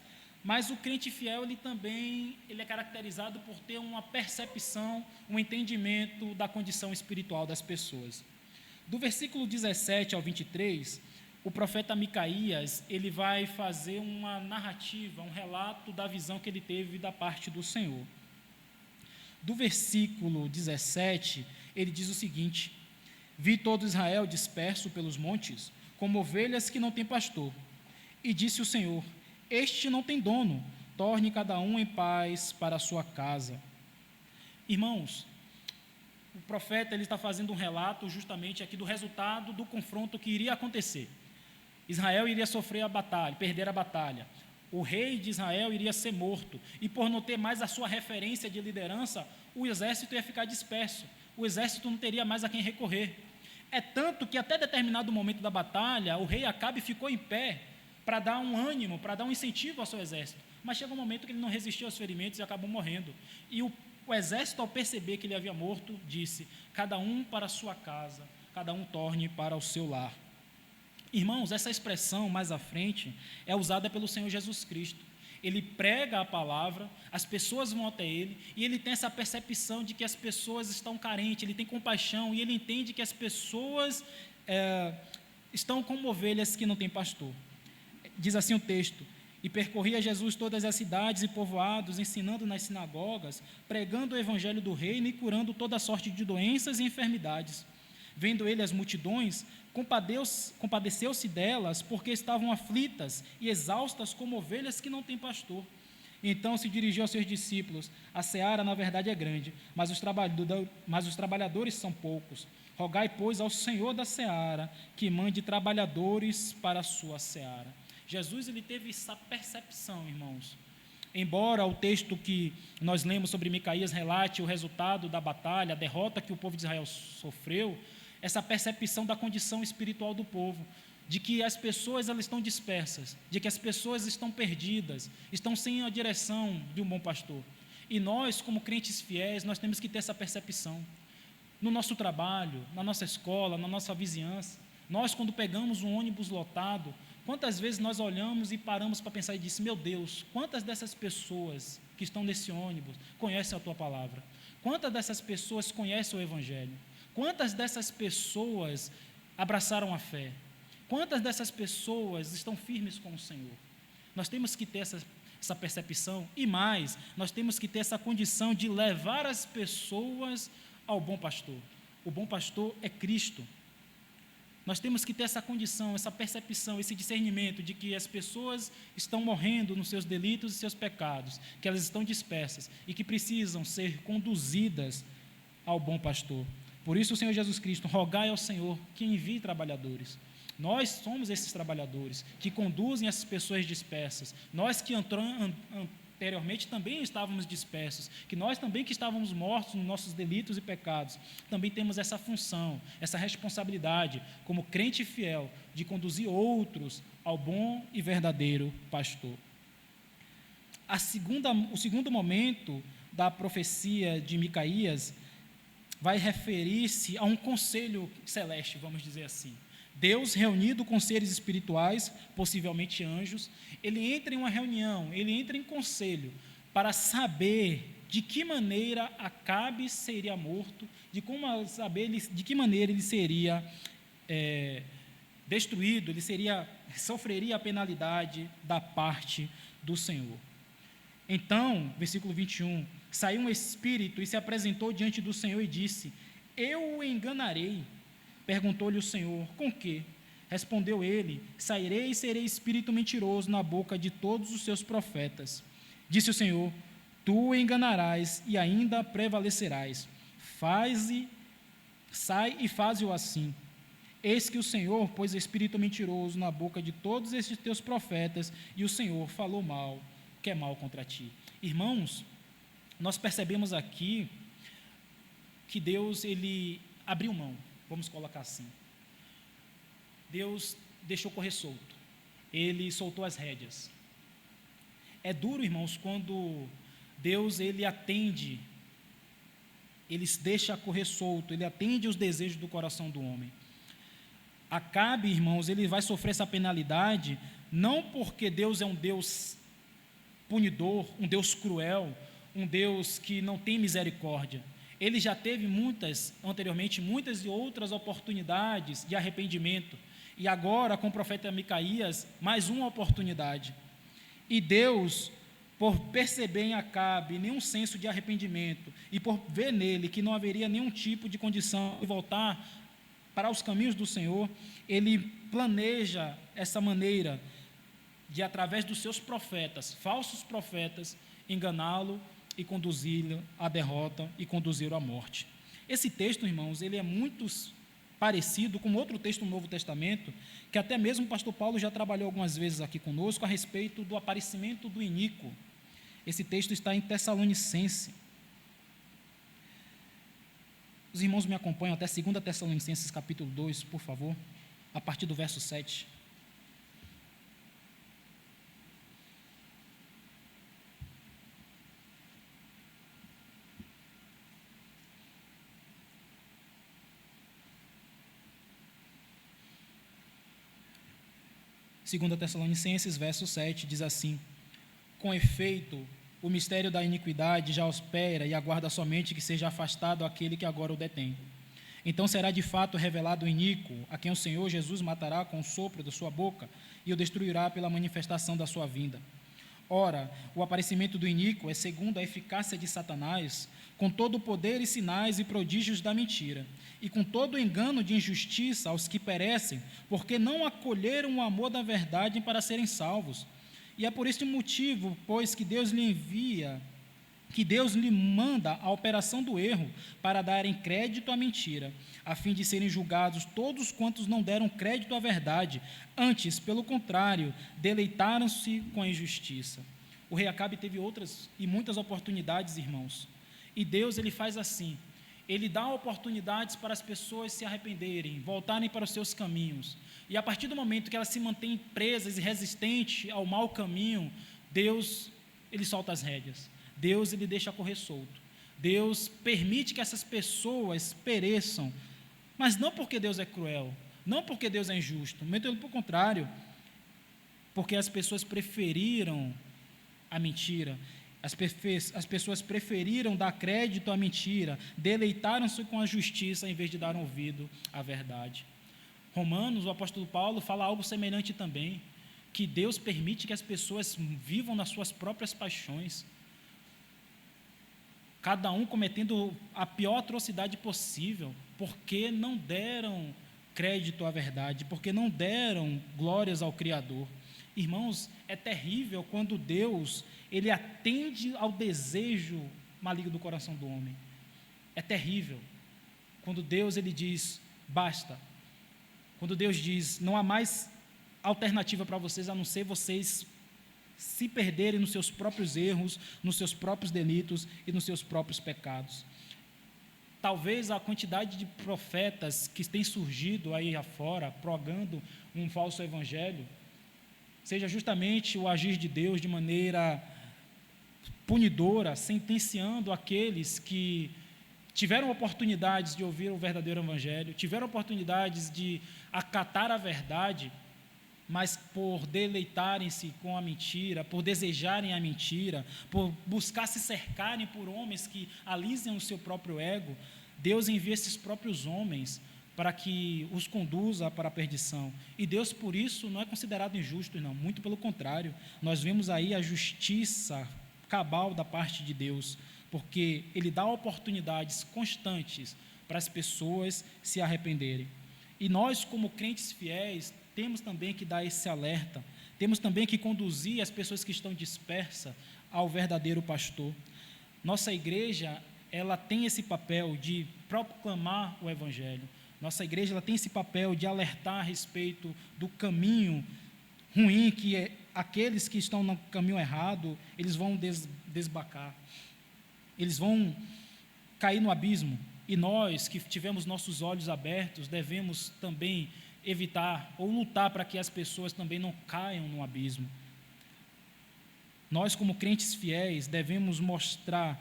mas o crente fiel ele é caracterizado por ter uma percepção, um entendimento da condição espiritual das pessoas. Do versículo 17 ao 23, o profeta Micaías, ele vai fazer uma narrativa, um relato da visão que ele teve da parte do Senhor. Do versículo 17, ele diz o seguinte: vi todo Israel disperso pelos montes, como ovelhas que não têm pastor. E disse o Senhor: este não tem dono, torne cada um em paz para a sua casa. Irmãos, o profeta ele está fazendo um relato justamente aqui do resultado do confronto que iria acontecer. Israel iria sofrer a batalha, perder a batalha. O rei de Israel iria ser morto, e por não ter mais a sua referência de liderança, o exército ia ficar disperso, o exército não teria mais a quem recorrer. É tanto que até determinado momento da batalha, o rei Acabe ficou em pé para dar um ânimo, para dar um incentivo ao seu exército, mas chegou um momento que ele não resistiu aos ferimentos e acabou morrendo. E o exército, ao perceber que ele havia morto, disse: cada um para a sua casa, cada um torne para o seu lar. Irmãos, essa expressão mais à frente é usada pelo Senhor Jesus Cristo. Ele prega a palavra, as pessoas vão até ele, e ele tem essa percepção de que as pessoas estão carentes, ele tem compaixão, e ele entende que as pessoas estão como ovelhas que não têm pastor. Diz assim o texto: e percorria Jesus todas as cidades e povoados, ensinando nas sinagogas, pregando o evangelho do reino e curando toda sorte de doenças e enfermidades. Vendo ele as multidões, compadeceu-se delas, porque estavam aflitas e exaustas como ovelhas que não têm pastor. Então se dirigiu aos seus discípulos: a seara na verdade é grande, mas os trabalhadores são poucos. Rogai, pois, ao Senhor da seara que mande trabalhadores para a sua seara. Jesus ele teve essa percepção, irmãos. Embora o texto que nós lemos sobre Micaías relate o resultado da batalha, a derrota que o povo de Israel sofreu, essa percepção da condição espiritual do povo, de que as pessoas elas estão dispersas, de que as pessoas estão perdidas, estão sem a direção de um bom pastor. E nós, como crentes fiéis, nós temos que ter essa percepção. No nosso trabalho, na nossa escola, na nossa vizinhança, nós quando pegamos um ônibus lotado, quantas vezes nós olhamos e paramos para pensar e disse: meu Deus, quantas dessas pessoas que estão nesse ônibus conhecem a Tua palavra? Quantas dessas pessoas conhecem o Evangelho? Quantas dessas pessoas abraçaram a fé? Quantas dessas pessoas estão firmes com o Senhor? Nós temos que ter essa percepção e mais, nós temos que ter essa condição de levar as pessoas ao bom pastor. O bom pastor é Cristo. Nós temos que ter essa condição, essa percepção, esse discernimento de que as pessoas estão morrendo nos seus delitos e seus pecados, que elas estão dispersas e que precisam ser conduzidas ao bom pastor. Por isso o Senhor Jesus Cristo: rogai ao Senhor que envie trabalhadores. Nós somos esses trabalhadores que conduzem essas pessoas dispersas. Nós que anteriormente também estávamos dispersos, que nós também que estávamos mortos nos nossos delitos e pecados, também temos essa função, essa responsabilidade, como crente fiel, de conduzir outros ao bom e verdadeiro pastor. O segundo momento da profecia de Micaías vai referir-se a um conselho celeste, vamos dizer assim. Deus, reunido com seres espirituais, possivelmente anjos, ele entra em uma reunião, ele entra em conselho para saber de que maneira Acabe seria morto, de que maneira ele seria destruído, ele sofreria a penalidade da parte do Senhor. Então, versículo 21, saiu um espírito e se apresentou diante do Senhor e disse: eu o enganarei. Perguntou-lhe o Senhor: com quê? Respondeu ele: sairei e serei espírito mentiroso na boca de todos os seus profetas. Disse o Senhor: tu o enganarás e ainda prevalecerás. Sai e faze-o assim. Eis que o Senhor pôs espírito mentiroso na boca de todos estes teus profetas, e o Senhor falou mal, que é mal contra ti. Irmãos, nós percebemos aqui que Deus, ele abriu mão, vamos colocar assim. Deus deixou correr solto, ele soltou as rédeas. É duro, irmãos, quando Deus, ele atende, ele deixa correr solto, ele atende os desejos do coração do homem. Acabe, irmãos, ele vai sofrer essa penalidade, não porque Deus é um Deus punidor, um Deus cruel, um Deus que não tem misericórdia. Ele já teve anteriormente, muitas e outras oportunidades de arrependimento, e agora, com o profeta Micaías, mais uma oportunidade. E Deus, por perceber em Acabe nenhum senso de arrependimento, e por ver nele que não haveria nenhum tipo de condição de voltar para os caminhos do Senhor, ele planeja essa maneira de, através dos seus profetas, falsos profetas, enganá-lo e conduzi-lo à derrota e conduzi-lo à morte. Esse texto, irmãos, ele é muito parecido com outro texto do Novo Testamento, que até mesmo o pastor Paulo já trabalhou algumas vezes aqui conosco, a respeito do aparecimento do iníquo. Esse texto está em Tessalonicenses. Os irmãos me acompanham até 2 Tessalonicenses capítulo 2, por favor, a partir do verso 7. Segunda Tessalonicenses, verso 7, diz assim: com efeito, o mistério da iniquidade já espera e aguarda somente que seja afastado aquele que agora o detém. Então será de fato revelado o iníquo, a quem o Senhor Jesus matará com o sopro da sua boca e o destruirá pela manifestação da sua vinda. Ora, o aparecimento do iníquo é segundo a eficácia de Satanás, com todo o poder e sinais e prodígios da mentira, e com todo o engano de injustiça aos que perecem, porque não acolheram o amor da verdade para serem salvos. E é por este motivo, pois, que Deus lhe manda a operação do erro, para darem crédito à mentira, a fim de serem julgados todos quantos não deram crédito à verdade, antes, pelo contrário, deleitaram-se com a injustiça. O rei Acabe teve outras e muitas oportunidades, irmãos, e Deus, ele faz assim, ele dá oportunidades para as pessoas se arrependerem, voltarem para os seus caminhos, e a partir do momento que elas se mantêm presas e resistentes ao mau caminho, Deus, ele solta as rédeas. Deus, ele deixa correr solto. Deus permite que essas pessoas pereçam, mas não porque Deus é cruel, não porque Deus é injusto, muito pelo contrário, porque as pessoas preferiram a mentira, as pessoas preferiram dar crédito à mentira, deleitaram-se com a justiça em vez de dar ouvido à verdade. Romanos, o apóstolo Paulo fala algo semelhante também, que Deus permite que as pessoas vivam nas suas próprias paixões, cada um cometendo a pior atrocidade possível, porque não deram crédito à verdade, porque não deram glórias ao Criador. Irmãos, é terrível quando Deus, ele atende ao desejo maligno do coração do homem. É terrível quando Deus, ele diz, basta. Quando Deus diz, não há mais alternativa para vocês, a não ser vocês se perderem nos seus próprios erros, nos seus próprios delitos e nos seus próprios pecados. Talvez a quantidade de profetas que tem surgido aí afora, pregando um falso evangelho, seja justamente o agir de Deus de maneira punidora, sentenciando aqueles que tiveram oportunidades de ouvir o verdadeiro evangelho, tiveram oportunidades de acatar a verdade, mas por deleitarem-se com a mentira, por desejarem a mentira, por buscar se cercarem por homens que alisem o seu próprio ego, Deus envia esses próprios homens para que os conduza para a perdição. E Deus, por isso, não é considerado injusto, não. Muito pelo contrário, nós vemos aí a justiça cabal da parte de Deus, porque Ele dá oportunidades constantes para as pessoas se arrependerem. E nós, como crentes fiéis, temos também que dar esse alerta, temos também que conduzir as pessoas que estão dispersas ao verdadeiro pastor. Nossa igreja, ela tem esse papel de proclamar o Evangelho. Nossa igreja, ela tem esse papel de alertar a respeito do caminho ruim, que é aqueles que estão no caminho errado, eles vão desbacar, eles vão cair no abismo. E nós, que tivemos nossos olhos abertos, devemos também evitar ou lutar para que as pessoas também não caiam no abismo. Nós, como crentes fiéis, devemos mostrar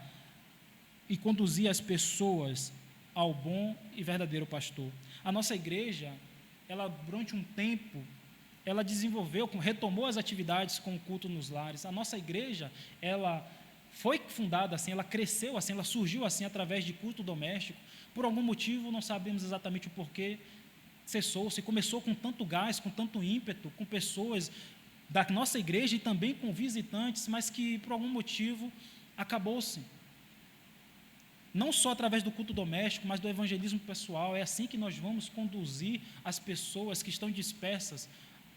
e conduzir as pessoas ao bom e verdadeiro pastor. A nossa igreja, ela durante um tempo, ela desenvolveu, retomou as atividades com o culto nos lares. A nossa igreja, ela foi fundada assim, ela cresceu assim, ela surgiu assim através de culto doméstico. Por algum motivo, não sabemos exatamente o porquê, cessou-se, começou com tanto gás, com tanto ímpeto, com pessoas da nossa igreja e também com visitantes, mas que por algum motivo acabou-se. Não só através do culto doméstico, mas do evangelismo pessoal. É assim que nós vamos conduzir as pessoas que estão dispersas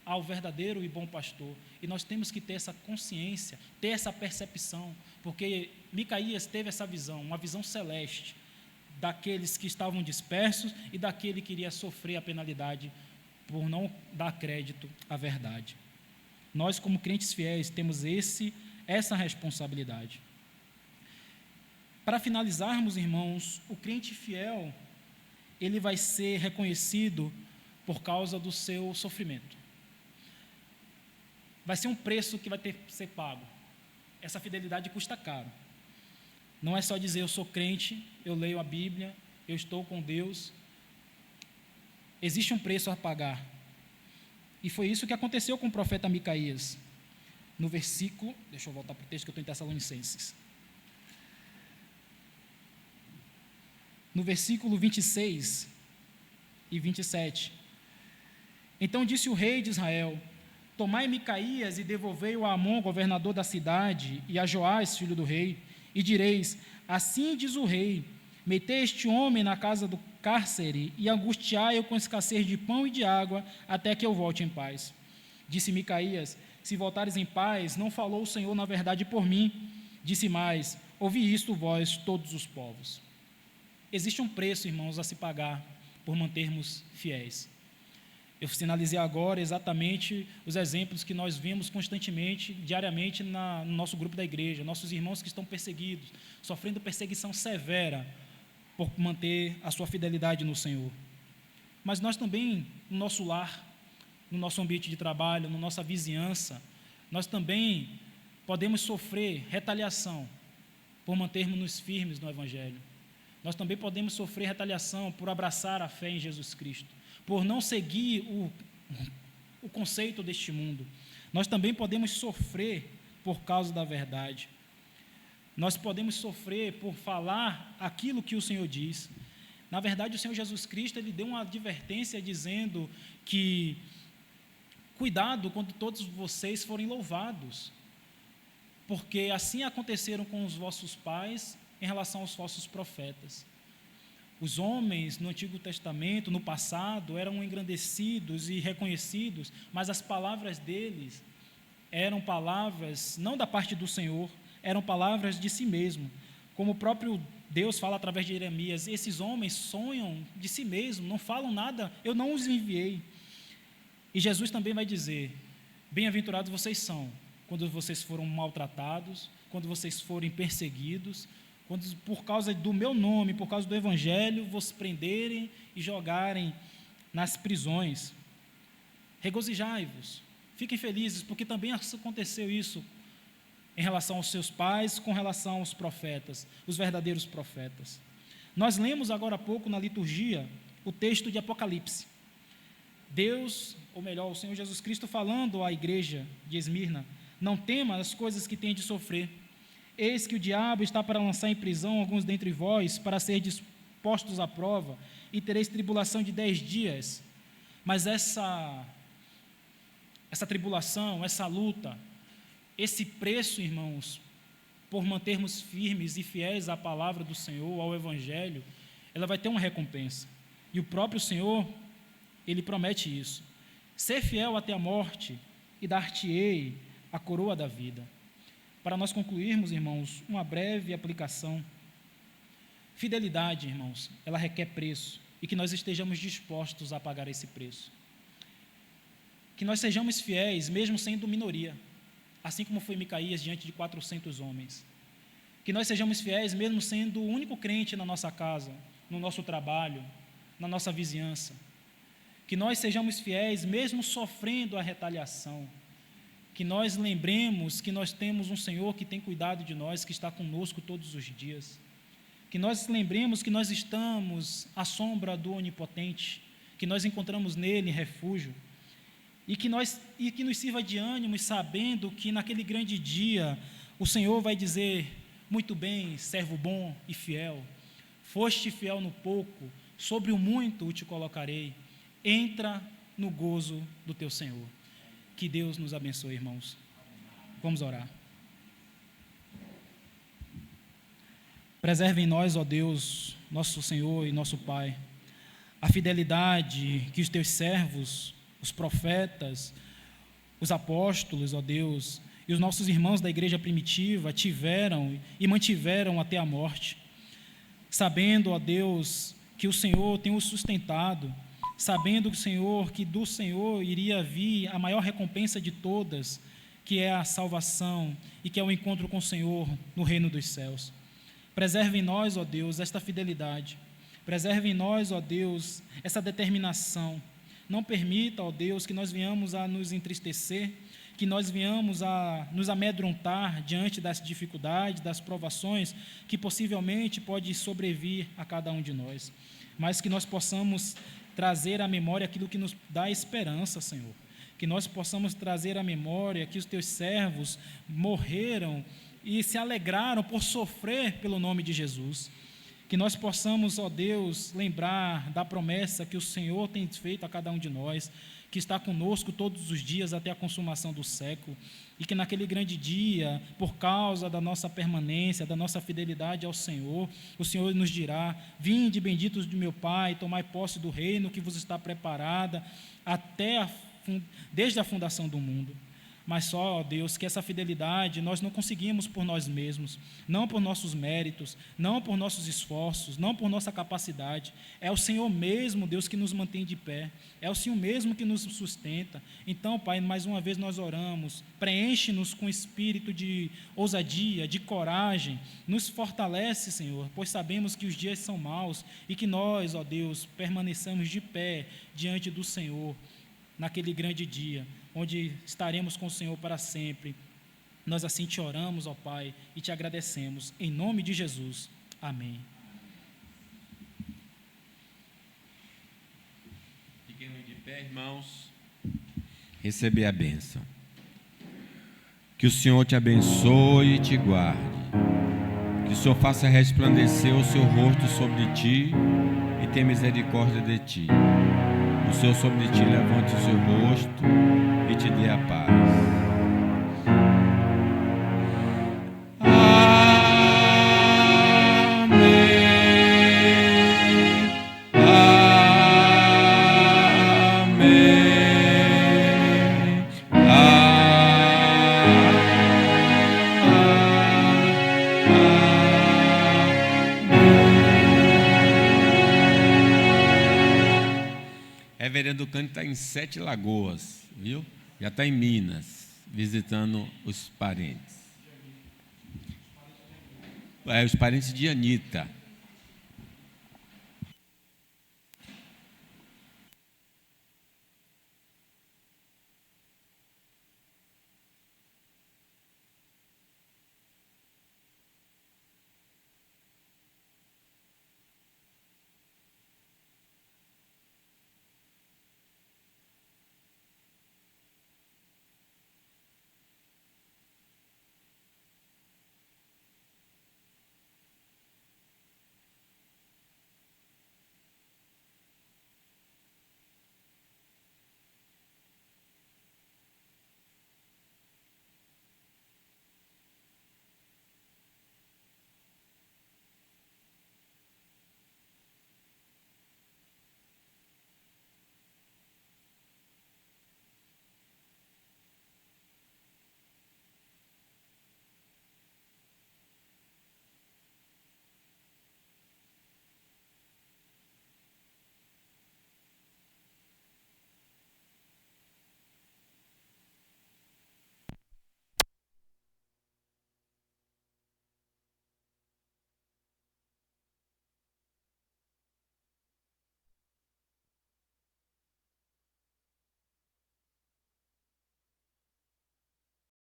ao verdadeiro e bom pastor. E nós temos que ter essa consciência, ter essa percepção, porque Micaías teve essa visão, uma visão celeste, daqueles que estavam dispersos e daquele que iria sofrer a penalidade por não dar crédito à verdade. Nós, como crentes fiéis, temos essa responsabilidade. Para finalizarmos, irmãos, o crente fiel, ele vai ser reconhecido por causa do seu sofrimento. Vai ser um preço que vai ter que ser pago. Essa fidelidade custa caro. Não é só dizer eu sou crente, eu leio a Bíblia, eu estou com Deus. Existe um preço a pagar. E foi isso que aconteceu com o profeta Micaías. No versículo, deixa eu voltar para o texto que eu estou em Tessalonicenses. No versículo 26 e 27. Então disse o rei de Israel: tomai Micaías e devolvei-o a Amon, governador da cidade, e a Joás, filho do rei, e direis: assim diz o rei, metei este homem na casa do cárcere e angustiai-o com escassez de pão e de água, até que eu volte em paz. Disse Micaías: se voltares em paz, não falou o Senhor na verdade por mim. Disse mais: ouvi isto vós, todos os povos. Existe um preço, irmãos, a se pagar por mantermos fiéis. Eu sinalizei agora exatamente os exemplos que nós vemos constantemente, diariamente, no nosso grupo da igreja, nossos irmãos que estão perseguidos, sofrendo perseguição severa por manter a sua fidelidade no Senhor. Mas nós também, no nosso lar, no nosso ambiente de trabalho, na nossa vizinhança, nós também podemos sofrer retaliação por mantermos-nos firmes no Evangelho. Nós também podemos sofrer retaliação por abraçar a fé em Jesus Cristo, por não seguir o conceito deste mundo. Nós também podemos sofrer por causa da verdade. Nós podemos sofrer por falar aquilo que o Senhor diz. Na verdade, o Senhor Jesus Cristo, ele deu uma advertência dizendo que cuidado quando todos vocês forem louvados, porque assim aconteceram com os vossos pais em relação aos falsos profetas. Os homens no Antigo Testamento, no passado, eram engrandecidos e reconhecidos, mas as palavras deles eram palavras não da parte do Senhor, eram palavras de si mesmo. Como o próprio Deus fala através de Jeremias: esses homens sonham de si mesmo, não falam nada, eu não os enviei. E Jesus também vai dizer: bem-aventurados vocês são, quando vocês foram maltratados, quando vocês forem perseguidos, quando por causa do meu nome, por causa do Evangelho, vos prenderem e jogarem nas prisões. Regozijai-vos, fiquem felizes, porque também aconteceu isso em relação aos seus pais, com relação aos profetas, os verdadeiros profetas. Nós lemos agora há pouco na liturgia o texto de Apocalipse. Deus, ou melhor, o Senhor Jesus Cristo falando à igreja de Esmirna: não tema as coisas que tem de sofrer. Eis que o diabo está para lançar em prisão alguns dentre vós, para serdes postos à prova, e tereis tribulação de 10 dias. Mas essa tribulação, essa luta, esse preço, irmãos, por mantermos firmes e fiéis à palavra do Senhor, ao Evangelho, ela vai ter uma recompensa. E o próprio Senhor, Ele promete isso. Ser fiel até a morte e dar-te-ei a coroa da vida. Para nós concluirmos, irmãos, uma breve aplicação. Fidelidade, irmãos, ela requer preço, e que nós estejamos dispostos a pagar esse preço. Que nós sejamos fiéis, mesmo sendo minoria, assim como foi Micaías diante de 400 homens. Que nós sejamos fiéis, mesmo sendo o único crente na nossa casa, no nosso trabalho, na nossa vizinhança. Que nós sejamos fiéis, mesmo sofrendo a retaliação. Que nós lembremos que nós temos um Senhor que tem cuidado de nós, que está conosco todos os dias. Que nós lembremos que nós estamos à sombra do Onipotente, que nós encontramos nele refúgio, e que nos sirva de ânimo, sabendo que naquele grande dia o Senhor vai dizer: muito bem, servo bom e fiel, foste fiel no pouco, sobre o muito te colocarei, entra no gozo do teu Senhor. Que Deus nos abençoe, irmãos. Vamos orar. Preserve em nós, ó Deus, nosso Senhor e nosso Pai, a fidelidade que os teus servos, os profetas, os apóstolos, ó Deus, e os nossos irmãos da igreja primitiva tiveram e mantiveram até a morte, sabendo, ó Deus, que o Senhor tem os sustentado, sabendo que do Senhor iria vir a maior recompensa de todas, que é a salvação e que é o encontro com o Senhor no reino dos céus. Preserve em nós, ó Deus, esta fidelidade. Preserve em nós, ó Deus, essa determinação. Não permita, ó Deus, que nós venhamos a nos entristecer, que nós venhamos a nos amedrontar diante das dificuldades, das provações que possivelmente pode sobrevir a cada um de nós, mas que nós possamos trazer à memória aquilo que nos dá esperança, Senhor. Que nós possamos trazer à memória que os teus servos morreram e se alegraram por sofrer pelo nome de Jesus. Que nós possamos, ó Deus, lembrar da promessa que o Senhor tem feito a cada um de nós, que está conosco todos os dias até a consumação do século, e que naquele grande dia, por causa da nossa permanência, da nossa fidelidade ao Senhor, o Senhor nos dirá: vinde, benditos de meu Pai, tomai posse do reino que vos está preparada desde a fundação do mundo. Mas só, ó Deus, que essa fidelidade nós não conseguimos por nós mesmos, não por nossos méritos, não por nossos esforços, não por nossa capacidade. É o Senhor mesmo, Deus, que nos mantém de pé. É o Senhor mesmo que nos sustenta. Então, Pai, mais uma vez nós oramos. Preenche-nos com espírito de ousadia, de coragem. Nos fortalece, Senhor, pois sabemos que os dias são maus e que nós, ó Deus, permaneçamos de pé diante do Senhor naquele grande dia, onde estaremos com o Senhor para sempre. Nós assim te oramos, ó Pai, e te agradecemos. Em nome de Jesus. Amém. Fiquemos de pé, irmãos. Receber a bênção. Que o Senhor te abençoe e te guarde. Que o Senhor faça resplandecer o seu rosto sobre ti e tenha misericórdia de ti. O Senhor sobre ti levante o seu rosto e te dê a paz. Reverendo Cândido está em 7 Lagoas, viu? Já está em Minas, visitando os parentes. Os parentes de Anita.